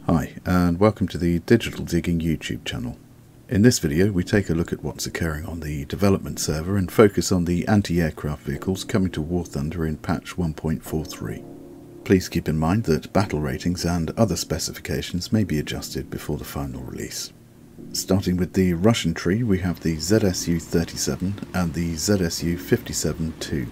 Hi, and welcome to the Digital Digging YouTube channel. In this video we take a look at what's occurring on the development server and focus on the anti-aircraft vehicles coming to War Thunder in patch 1.43. Please keep in mind that battle ratings and other specifications may be adjusted before the final release. Starting with the Russian tree, we have the ZSU-37 and the ZSU-57-2.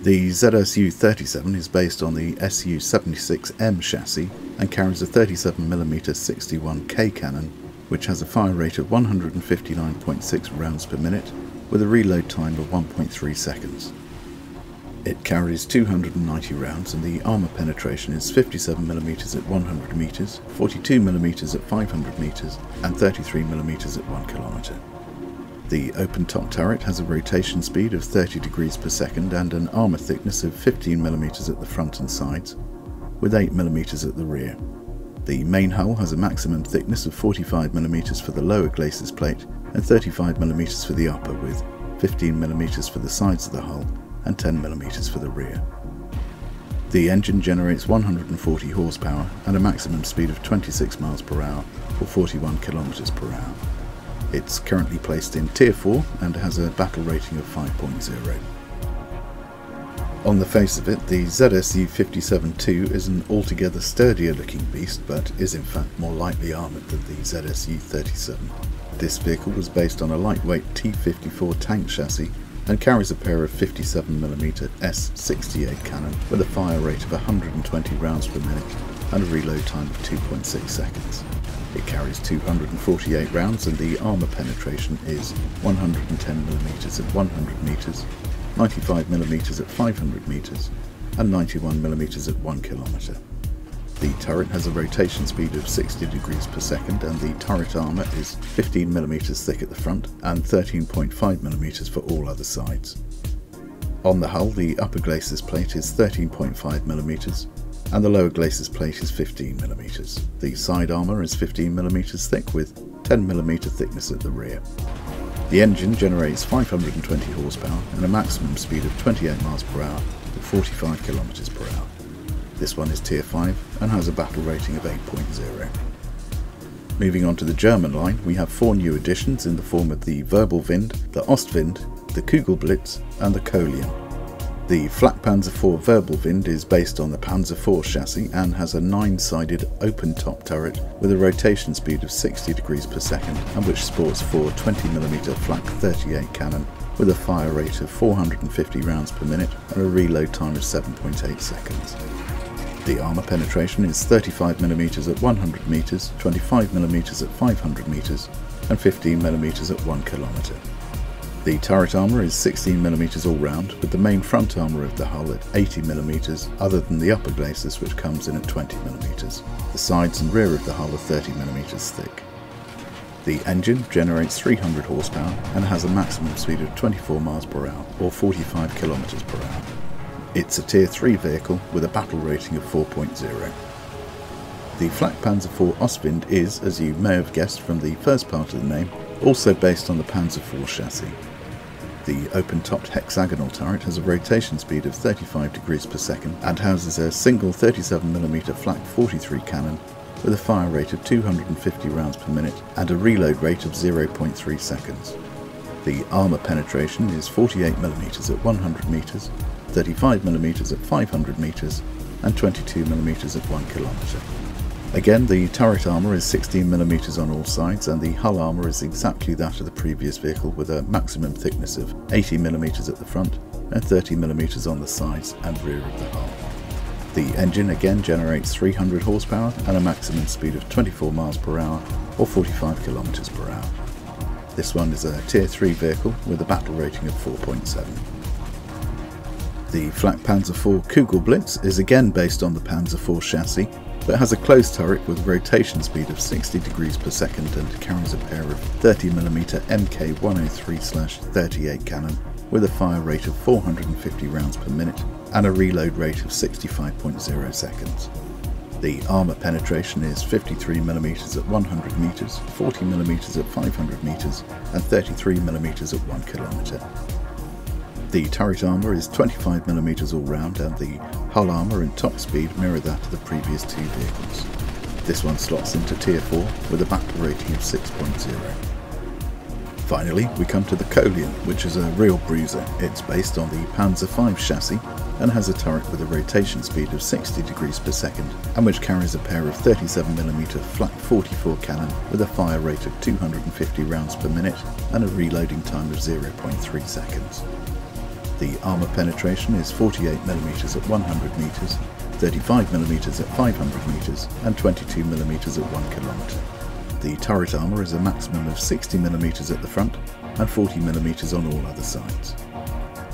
The ZSU-37 is based on the Su-76M chassis and carries a 37mm 61K cannon, which has a fire rate of 159.6 rounds per minute with a reload time of 1.3 seconds. It carries 290 rounds and the armour penetration is 57mm at 100 metres, 42mm at 500 metres and 33mm at 1 km. The open-top turret has a rotation speed of 30 degrees per second and an armour thickness of 15mm at the front and sides, with 8mm at the rear. The main hull has a maximum thickness of 45mm for the lower glacis plate and 35mm for the upper, with 15mm for the sides of the hull and 10mm for the rear. The engine generates 140 horsepower and a maximum speed of 26 miles per hour or 41 km per hour. It's currently placed in Tier 4 and has a battle rating of 5.0. On the face of it, the ZSU-57-2 is an altogether sturdier looking beast, but is in fact more lightly armoured than the ZSU-37. This vehicle was based on a lightweight T-54 tank chassis and carries a pair of 57mm S68 cannon with a fire rate of 120 rounds per minute and a reload time of 2.6 seconds. It carries 248 rounds and the armour penetration is 110mm at 100 metres, 95mm at 500 metres and 91mm at 1 km. The turret has a rotation speed of 60 degrees per second and the turret armour is 15mm thick at the front and 13.5mm for all other sides. On the hull, the upper glacis plate is 13.5mm and the lower glacis plate is 15mm. The side armour is 15mm thick with 10mm thickness at the rear. The engine generates 520 horsepower and a maximum speed of 28 miles per hour at 45 km per hour. This one is Tier 5 and has a battle rating of 8.0. Moving on to the German line, we have 4 new additions in the form of the Wirbelwind, the Ostwind, the Kugelblitz and the Coelian. The Flakpanzer IV Wirbelwind is based on the Panzer IV chassis and has a 9-sided open-top turret with a rotation speed of 60 degrees per second and which sports 4 20mm Flak 38 cannon with a fire rate of 450 rounds per minute and a reload time of 7.8 seconds. The armour penetration is 35mm at 100 metres, 25mm at 500 metres and 15mm at 1 km. The turret armour is 16mm all round, with the main front armour of the hull at 80mm other than the upper glacis, which comes in at 20mm. The sides and rear of the hull are 30mm thick. The engine generates 300 horsepower and has a maximum speed of 24 miles per hour or 45 km per hour. It's a Tier 3 vehicle with a battle rating of 4.0. The Flakpanzer IV Ostwind is, as you may have guessed from the first part of the name, also based on the Panzer IV chassis. The open-topped hexagonal turret has a rotation speed of 35 degrees per second and houses a single 37mm Flak 43 cannon with a fire rate of 250 rounds per minute and a reload rate of 0.3 seconds. The armour penetration is 48mm at 100 metres, 35mm at 500 metres and 22mm at 1 km. Again, the turret armour is 16mm on all sides and the hull armour is exactly that of the previous vehicle with a maximum thickness of 80mm at the front and 30mm on the sides and rear of the hull. The engine again generates 300 horsepower and a maximum speed of 24 miles per hour or 45 km per hour. This one is a Tier 3 vehicle with a battle rating of 4.7. The Flakpanzer IV Kugelblitz is again based on the Panzer IV chassis, but has a closed turret with a rotation speed of 60 degrees per second and carries a pair of 30mm Mk103/38 cannon with a fire rate of 450 rounds per minute and a reload rate of 65.0 seconds. The armour penetration is 53mm at 100 metres, 40mm at 500 metres and 33mm at 1 km. The turret armour is 25mm all round, and the hull armour and top speed mirror that of the previous two vehicles. This one slots into Tier 4 with a battle rating of 6.0. Finally, we come to the Coelian, which is a real bruiser. It's based on the Panzer V chassis and has a turret with a rotation speed of 60 degrees per second, and which carries a pair of 37mm Flak 44 cannon with a fire rate of 250 rounds per minute and a reloading time of 0.3 seconds. The armour penetration is 48mm at 100 metres, 35mm at 500 metres and 22mm at 1 km. The turret armour is a maximum of 60mm at the front and 40mm on all other sides.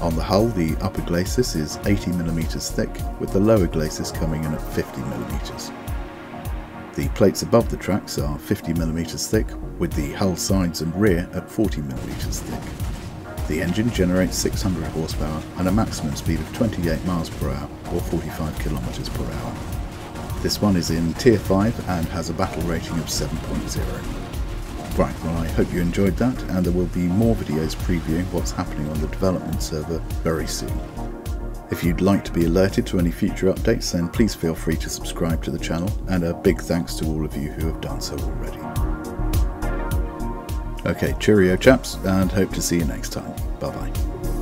On the hull, the upper glacis is 80mm thick, with the lower glacis coming in at 50mm. The plates above the tracks are 50mm thick, with the hull sides and rear at 40mm thick. The engine generates 600 horsepower and a maximum speed of 28 miles per hour or 45 kilometers per hour. This one is in Tier 5 and has a battle rating of 7.0. Right, well, I hope you enjoyed that, and there will be more videos previewing what's happening on the development server very soon. If you'd like to be alerted to any future updates, then please feel free to subscribe to the channel, and a big thanks to all of you who have done so already. Okay, cheerio chaps, and hope to see you next time. Bye bye.